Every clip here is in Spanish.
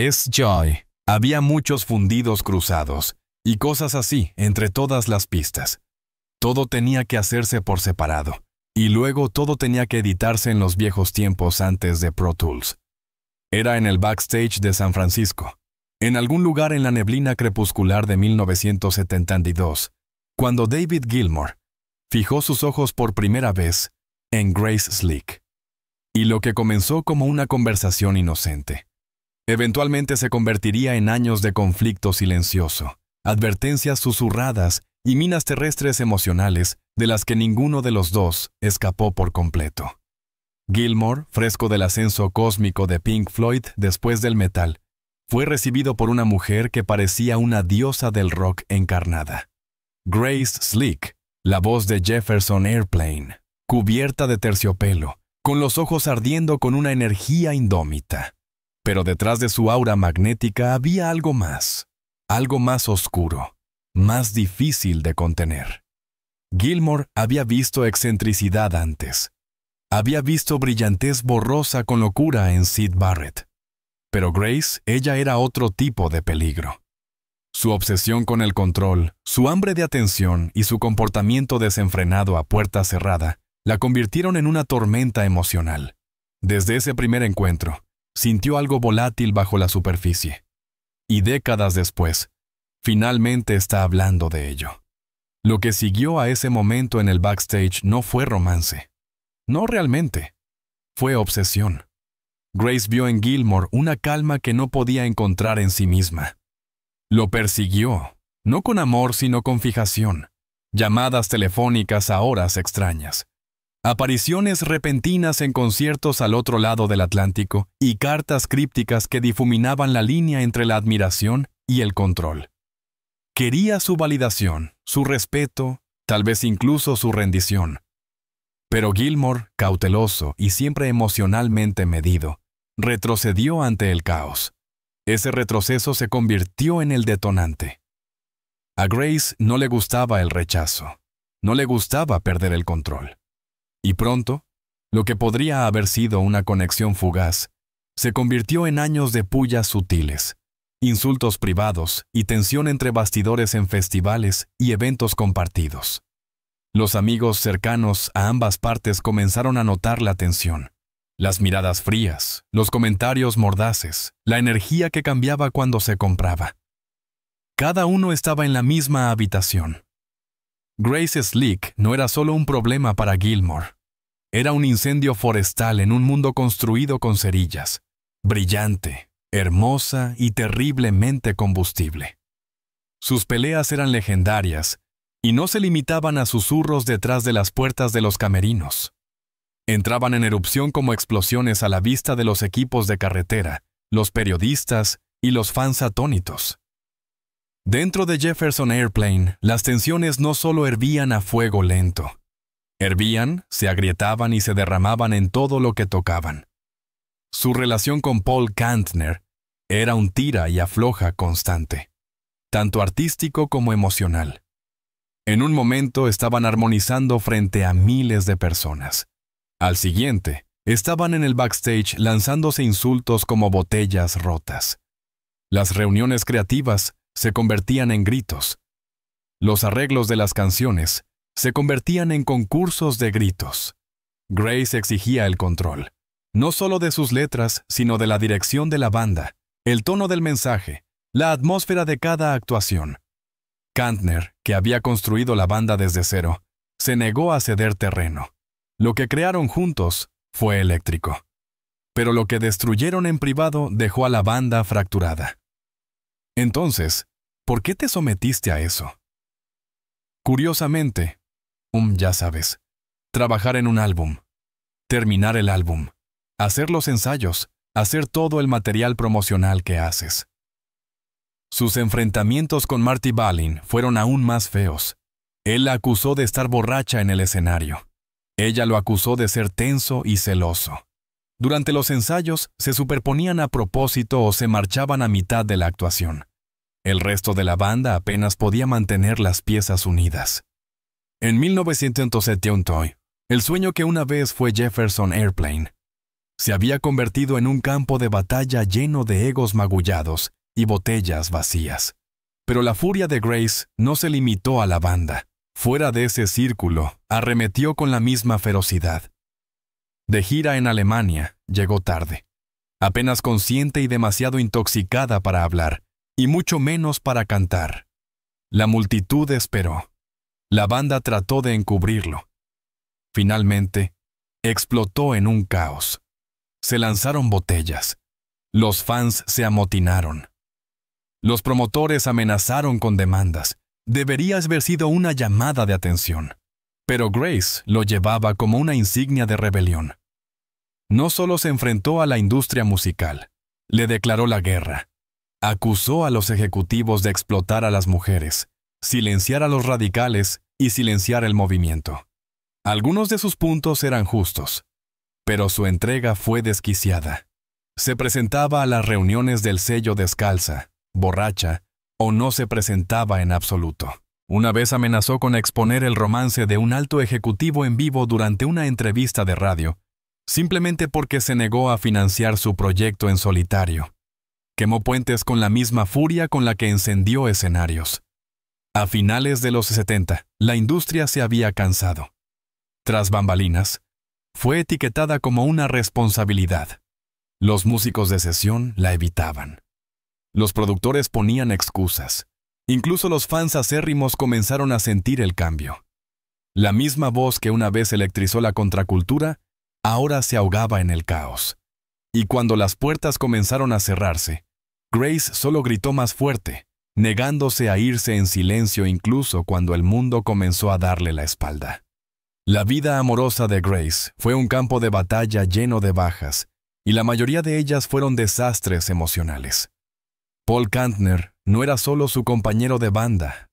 Es Joy. Había muchos fundidos cruzados y cosas así entre todas las pistas. Todo tenía que hacerse por separado, y luego todo tenía que editarse en los viejos tiempos antes de Pro Tools. Era en el backstage de San Francisco, en algún lugar en la neblina crepuscular de 1972, cuando David Gilmour fijó sus ojos por primera vez en Grace Slick. Y lo que comenzó como una conversación inocente, eventualmente se convertiría en años de conflicto silencioso, advertencias susurradas y minas terrestres emocionales de las que ninguno de los dos escapó por completo. Gilmour, fresco del ascenso cósmico de Pink Floyd después del metal, fue recibido por una mujer que parecía una diosa del rock encarnada. Grace Slick, la voz de Jefferson Airplane, cubierta de terciopelo, con los ojos ardiendo con una energía indómita. Pero detrás de su aura magnética había algo más oscuro, más difícil de contener. Gilmour había visto excentricidad antes. Había visto brillantez borrosa con locura en Syd Barrett. Pero Grace, ella era otro tipo de peligro. Su obsesión con el control, su hambre de atención y su comportamiento desenfrenado a puerta cerrada la convirtieron en una tormenta emocional. Desde ese primer encuentro, sintió algo volátil bajo la superficie. Y décadas después, finalmente está hablando de ello. Lo que siguió a ese momento en el backstage no fue romance. No realmente. Fue obsesión. Grace vio en Gilmour una calma que no podía encontrar en sí misma. Lo persiguió, no con amor sino con fijación. Llamadas telefónicas a horas extrañas. Apariciones repentinas en conciertos al otro lado del Atlántico y cartas crípticas que difuminaban la línea entre la admiración y el control. Quería su validación, su respeto, tal vez incluso su rendición. Pero Gilmour, cauteloso y siempre emocionalmente medido, retrocedió ante el caos. Ese retroceso se convirtió en el detonante. A Grace no le gustaba el rechazo, no le gustaba perder el control. Y pronto, lo que podría haber sido una conexión fugaz, se convirtió en años de pullas sutiles, insultos privados y tensión entre bastidores en festivales y eventos compartidos. Los amigos cercanos a ambas partes comenzaron a notar la tensión, las miradas frías, los comentarios mordaces, la energía que cambiaba cuando se compraba. Cada uno estaba en la misma habitación. Grace Slick no era solo un problema para Gilmour. Era un incendio forestal en un mundo construido con cerillas, brillante, hermosa y terriblemente combustible. Sus peleas eran legendarias y no se limitaban a susurros detrás de las puertas de los camerinos. Entraban en erupción como explosiones a la vista de los equipos de carretera, los periodistas y los fans atónitos. Dentro de Jefferson Airplane, las tensiones no solo hervían a fuego lento. Hervían, se agrietaban y se derramaban en todo lo que tocaban. Su relación con Paul Kantner era un tira y afloja constante, tanto artístico como emocional. En un momento estaban armonizando frente a miles de personas. Al siguiente, estaban en el backstage lanzándose insultos como botellas rotas. Las reuniones creativas se convertían en gritos. Los arreglos de las canciones se convertían en concursos de gritos. Grace exigía el control, no solo de sus letras, sino de la dirección de la banda, el tono del mensaje, la atmósfera de cada actuación. Kantner, que había construido la banda desde cero, se negó a ceder terreno. Lo que crearon juntos fue eléctrico. Pero lo que destruyeron en privado dejó a la banda fracturada. Entonces, ¿por qué te sometiste a eso? Curiosamente, ya sabes, trabajar en un álbum, terminar el álbum, hacer los ensayos, hacer todo el material promocional que haces. Sus enfrentamientos con Marty Balin fueron aún más feos. Él la acusó de estar borracha en el escenario. Ella lo acusó de ser tenso y celoso. Durante los ensayos se superponían a propósito o se marchaban a mitad de la actuación. El resto de la banda apenas podía mantener las piezas unidas. En 1971, el sueño que una vez fue Jefferson Airplane Se había convertido en un campo de batalla lleno de egos magullados y botellas vacías. Pero la furia de Grace no se limitó a la banda. Fuera de ese círculo, arremetió con la misma ferocidad. De gira en Alemania, llegó tarde. Apenas consciente y demasiado intoxicada para hablar, y mucho menos para cantar. La multitud esperó. La banda trató de encubrirlo. Finalmente, explotó en un caos. Se lanzaron botellas. Los fans se amotinaron. Los promotores amenazaron con demandas. Debería haber sido una llamada de atención. Pero Grace lo llevaba como una insignia de rebelión. No solo se enfrentó a la industria musical, le declaró la guerra. Acusó a los ejecutivos de explotar a las mujeres, silenciar a los radicales y silenciar el movimiento. Algunos de sus puntos eran justos, pero su entrega fue desquiciada. Se presentaba a las reuniones del sello descalza, borracha, o no se presentaba en absoluto. Una vez amenazó con exponer el romance de un alto ejecutivo en vivo durante una entrevista de radio, simplemente porque se negó a financiar su proyecto en solitario. Quemó puentes con la misma furia con la que encendió escenarios. A finales de los 70, la industria se había cansado. Tras bambalinas, fue etiquetada como una responsabilidad. Los músicos de sesión la evitaban. Los productores ponían excusas. Incluso los fans acérrimos comenzaron a sentir el cambio. La misma voz que una vez electrizó la contracultura, ahora se ahogaba en el caos. Y cuando las puertas comenzaron a cerrarse, Grace solo gritó más fuerte, negándose a irse en silencio incluso cuando el mundo comenzó a darle la espalda. La vida amorosa de Grace fue un campo de batalla lleno de bajas, y la mayoría de ellas fueron desastres emocionales. Paul Kantner no era solo su compañero de banda,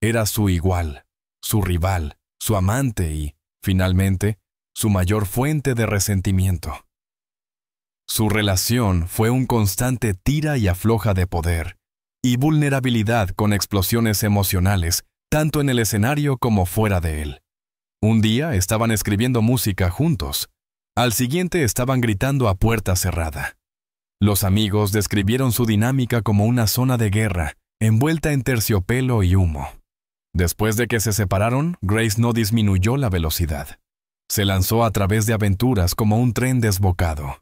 era su igual, su rival, su amante y, finalmente, su mayor fuente de resentimiento. Su relación fue un constante tira y afloja de poder y vulnerabilidad con explosiones emocionales, tanto en el escenario como fuera de él. Un día estaban escribiendo música juntos. Al siguiente estaban gritando a puerta cerrada. Los amigos describieron su dinámica como una zona de guerra, envuelta en terciopelo y humo. Después de que se separaron, Grace no disminuyó la velocidad. Se lanzó a través de aventuras como un tren desbocado.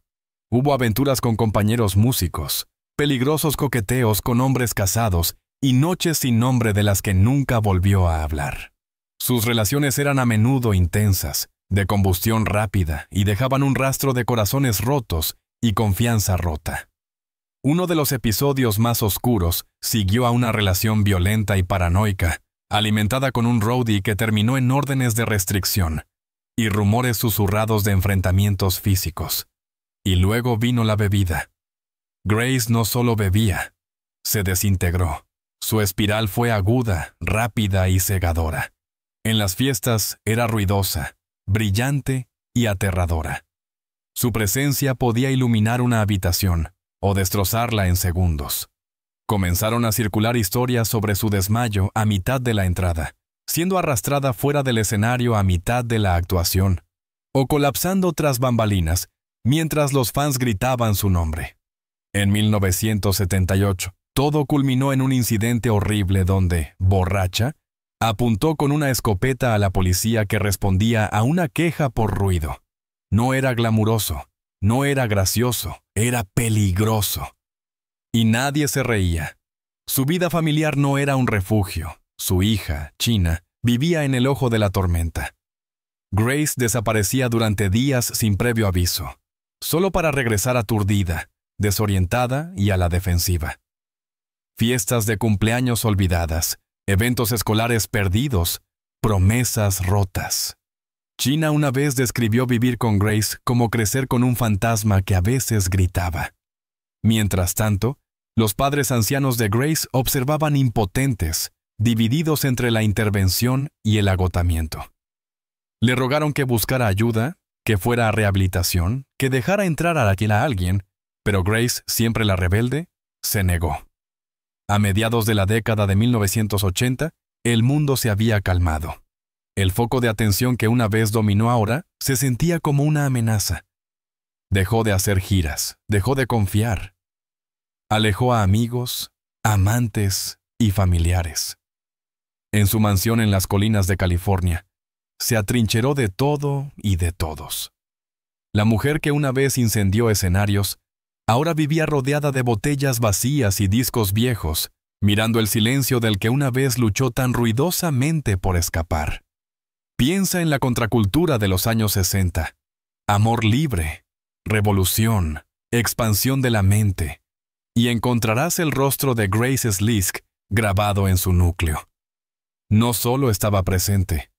Hubo aventuras con compañeros músicos, peligrosos coqueteos con hombres casados y noches sin nombre de las que nunca volvió a hablar. Sus relaciones eran a menudo intensas, de combustión rápida y dejaban un rastro de corazones rotos y confianza rota. Uno de los episodios más oscuros siguió a una relación violenta y paranoica, alimentada con un roadie que terminó en órdenes de restricción y rumores susurrados de enfrentamientos físicos. Y luego vino la bebida. Grace no solo bebía, se desintegró. Su espiral fue aguda, rápida y cegadora. En las fiestas era ruidosa, brillante y aterradora. Su presencia podía iluminar una habitación o destrozarla en segundos. Comenzaron a circular historias sobre su desmayo a mitad de la entrada, siendo arrastrada fuera del escenario a mitad de la actuación, o colapsando tras bambalinas mientras los fans gritaban su nombre. En 1978, todo culminó en un incidente horrible donde, borracha, apuntó con una escopeta a la policía que respondía a una queja por ruido. No era glamuroso, no era gracioso, era peligroso. Y nadie se reía. Su vida familiar no era un refugio. Su hija, China, vivía en el ojo de la tormenta. Grace desaparecía durante días sin previo aviso, solo para regresar aturdida, desorientada y a la defensiva. Fiestas de cumpleaños olvidadas, eventos escolares perdidos, promesas rotas. China una vez describió vivir con Grace como crecer con un fantasma que a veces gritaba. Mientras tanto, los padres ancianos de Grace observaban impotentes, divididos entre la intervención y el agotamiento. Le rogaron que buscara ayuda, que fuera a rehabilitación, que dejara entrar a alguien, pero Grace, siempre la rebelde, se negó. A mediados de la década de 1980, el mundo se había calmado. El foco de atención que una vez dominó ahora se sentía como una amenaza. Dejó de hacer giras, dejó de confiar. Alejó a amigos, amantes y familiares. En su mansión en las colinas de California, se atrincheró de todo y de todos. La mujer que una vez incendió escenarios, ahora vivía rodeada de botellas vacías y discos viejos, mirando el silencio del que una vez luchó tan ruidosamente por escapar. Piensa en la contracultura de los años 60. Amor libre, revolución, expansión de la mente, y encontrarás el rostro de Grace Slick grabado en su núcleo. No solo estaba presente,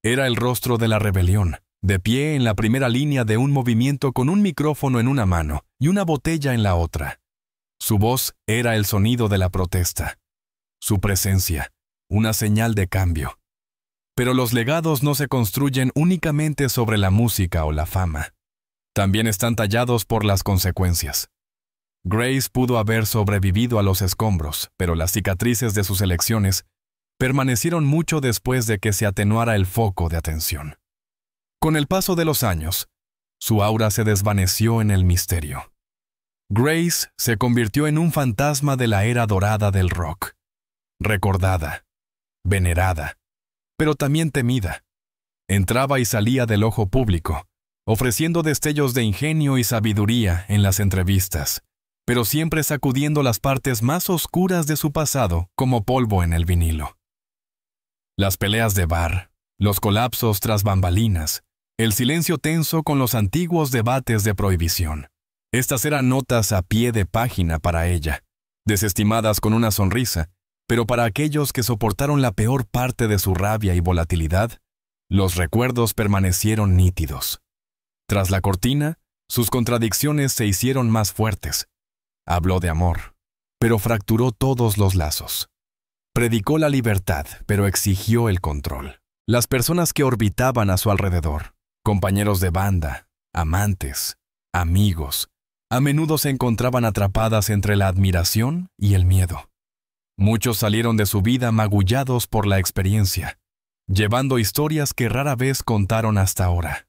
era el rostro de la rebelión, de pie en la primera línea de un movimiento con un micrófono en una mano y una botella en la otra. Su voz era el sonido de la protesta. Su presencia, una señal de cambio. Pero los legados no se construyen únicamente sobre la música o la fama. También están tallados por las consecuencias. Grace pudo haber sobrevivido a los escombros, pero las cicatrices de sus elecciones permanecieron mucho después de que se atenuara el foco de atención. Con el paso de los años, su aura se desvaneció en el misterio. Grace se convirtió en un fantasma de la era dorada del rock. Recordada, venerada, pero también temida. Entraba y salía del ojo público, ofreciendo destellos de ingenio y sabiduría en las entrevistas, pero siempre sacudiendo las partes más oscuras de su pasado como polvo en el vinilo. Las peleas de bar, los colapsos tras bambalinas, el silencio tenso con los antiguos debates de prohibición. Estas eran notas a pie de página para ella, desestimadas con una sonrisa, pero para aquellos que soportaron la peor parte de su rabia y volatilidad, los recuerdos permanecieron nítidos. Tras la cortina, sus contradicciones se hicieron más fuertes. Habló de amor, pero fracturó todos los lazos. Predicó la libertad, pero exigió el control. Las personas que orbitaban a su alrededor, compañeros de banda, amantes, amigos, a menudo se encontraban atrapadas entre la admiración y el miedo. Muchos salieron de su vida magullados por la experiencia, llevando historias que rara vez contaron hasta ahora.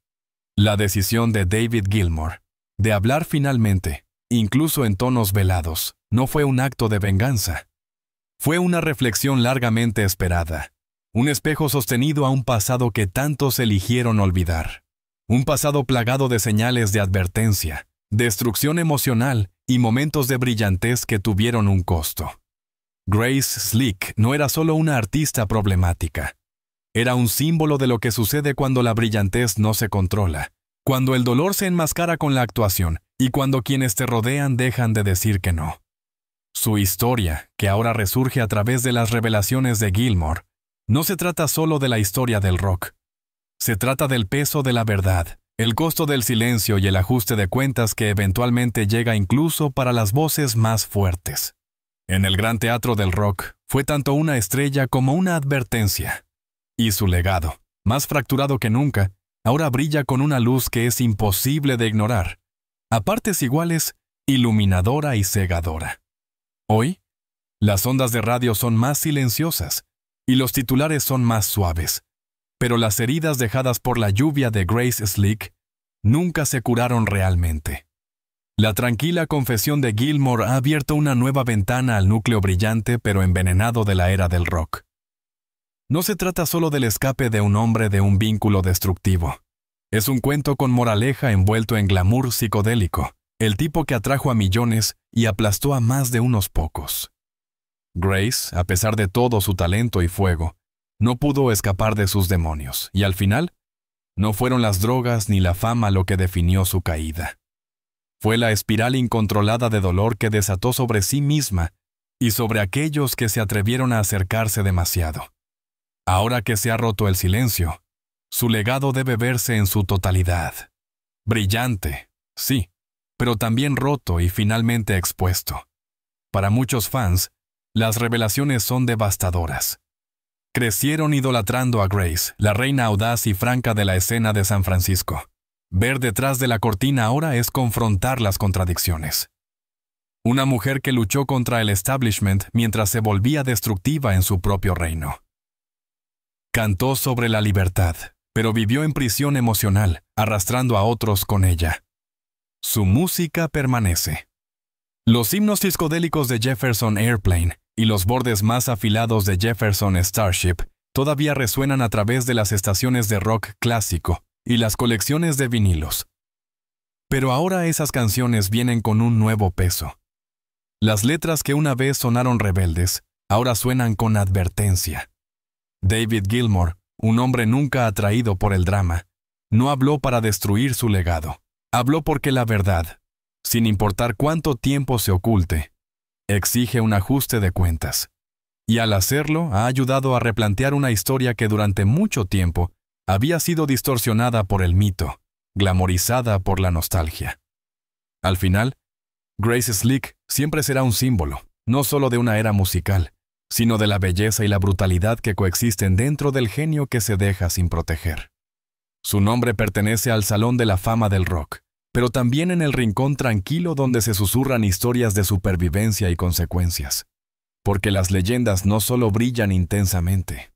La decisión de David Gilmour de hablar finalmente, incluso en tonos velados, no fue un acto de venganza. Fue una reflexión largamente esperada, un espejo sostenido a un pasado que tantos eligieron olvidar. Un pasado plagado de señales de advertencia, destrucción emocional y momentos de brillantez que tuvieron un costo. Grace Slick no era solo una artista problemática. Era un símbolo de lo que sucede cuando la brillantez no se controla, cuando el dolor se enmascara con la actuación y cuando quienes te rodean dejan de decir que no. Su historia, que ahora resurge a través de las revelaciones de Gilmour, no se trata solo de la historia del rock. Se trata del peso de la verdad, el costo del silencio y el ajuste de cuentas que eventualmente llega incluso para las voces más fuertes. En el gran teatro del rock, fue tanto una estrella como una advertencia. Y su legado, más fracturado que nunca, ahora brilla con una luz que es imposible de ignorar, a partes iguales, iluminadora y cegadora. Hoy, las ondas de radio son más silenciosas y los titulares son más suaves, pero las heridas dejadas por la lluvia de Grace Slick nunca se curaron realmente. La tranquila confesión de Gilmour ha abierto una nueva ventana al núcleo brillante pero envenenado de la era del rock. No se trata solo del escape de un hombre de un vínculo destructivo. Es un cuento con moraleja envuelto en glamour psicodélico, el tipo que atrajo a millones y aplastó a más de unos pocos. Grace, a pesar de todo su talento y fuego, no pudo escapar de sus demonios, y al final, no fueron las drogas ni la fama lo que definió su caída. Fue la espiral incontrolada de dolor que desató sobre sí misma y sobre aquellos que se atrevieron a acercarse demasiado. Ahora que se ha roto el silencio, su legado debe verse en su totalidad. Brillante, sí, pero también roto y finalmente expuesto. Para muchos fans, las revelaciones son devastadoras. Crecieron idolatrando a Grace, la reina audaz y franca de la escena de San Francisco. Ver detrás de la cortina ahora es confrontar las contradicciones. Una mujer que luchó contra el establishment mientras se volvía destructiva en su propio reino. Cantó sobre la libertad, pero vivió en prisión emocional, arrastrando a otros con ella. Su música permanece. Los himnos psicodélicos de Jefferson Airplane y los bordes más afilados de Jefferson Starship todavía resuenan a través de las estaciones de rock clásico y las colecciones de vinilos. Pero ahora esas canciones vienen con un nuevo peso. Las letras que una vez sonaron rebeldes, ahora suenan con advertencia. David Gilmour, un hombre nunca atraído por el drama, no habló para destruir su legado. Habló porque la verdad, sin importar cuánto tiempo se oculte, exige un ajuste de cuentas. Y al hacerlo, ha ayudado a replantear una historia que durante mucho tiempo había sido distorsionada por el mito, glamorizada por la nostalgia. Al final, Grace Slick siempre será un símbolo, no solo de una era musical, sino de la belleza y la brutalidad que coexisten dentro del genio que se deja sin proteger. Su nombre pertenece al Salón de la Fama del Rock, pero también en el rincón tranquilo donde se susurran historias de supervivencia y consecuencias. Porque las leyendas no solo brillan intensamente,